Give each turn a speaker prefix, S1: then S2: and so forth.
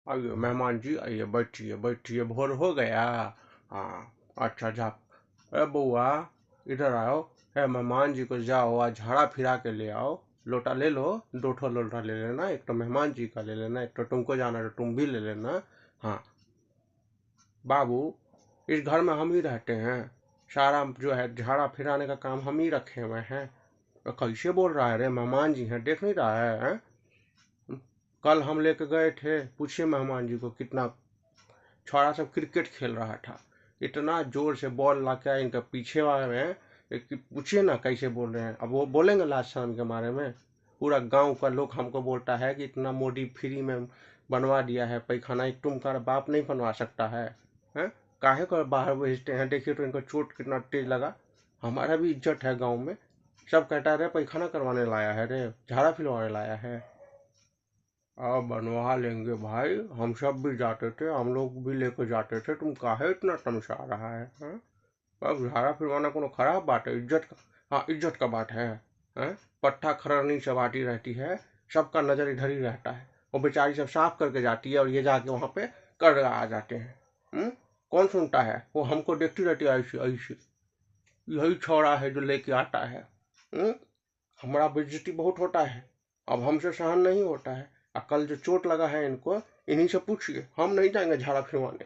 S1: आइए मेहमान जी, आइए बैठिए बैठिए, भोर हो गया। हाँ अच्छा जा। अरे बुआ, इधर आओ। है मेहमान जी को जाओ आज झाड़ा फिरा के ले आओ। लोटा ले लो, 2 ठो लोटा ले लेना, एक तो मेहमान जी का ले लेना, एक तो तुमको जाना तो तुम भी ले लेना। हाँ बाबू, इस घर में हम ही रहते हैं, सारा जो है झाड़ा फिराने का काम हम ही रखे हुए हैं। तो कैसे बोल रहा है रे, मेहमान जी हैं, देख नहीं रहा है, हैं? कल हम लेके गए थे, पूछिए मेहमान जी को, कितना छोरा सब क्रिकेट खेल रहा था, इतना जोर से बॉल ला के इनके पीछे वाले में, पूछिए ना कैसे बोल रहे हैं। अब वो बोलेंगे लास्ट शर्म के बारे में? पूरा गांव का लोग हमको बोलता है कि इतना मोदी फ्री में बनवा दिया है पैखाना, तुम का बाप नहीं बनवा सकता है, हैं? काहे को बाहर भेजते हैं? देखिए तो इनको चोट कितना तेज लगा। हमारा भी इज्जत है गांव में, सब कहता है रे पैखाना करवाने लाया है रे, झाड़ा फिरवाने लाया है। अब बनवा लेंगे भाई, हम सब भी जाते थे, हम लोग भी लेकर जाते थे, तुम काहे इतना तमसा रहा है, हाँ? अब झाड़ा फिरवाना कोनो खराब बात है? इज्जत का, हाँ इज्जत का बात है, हैं? पट्टा खरनी सब आती रहती है, सबका नजर इधर ही रहता है, वो बेचारी सब साफ करके जाती है और ये जाके वहां पे कर आ जाते हैं। कौन सुनता है? वो हमको देखती रहती है ऐसी ऐसी, यही छोड़ा है जो लेके आता है। हम्म? हमारा बेइज्जती बहुत होता है, अब हमसे सहन नहीं होता है। कल जो चोट लगा है इनको, इन्हीं से पूछिए, हम नहीं जाएंगे झाड़ा फिरवाने।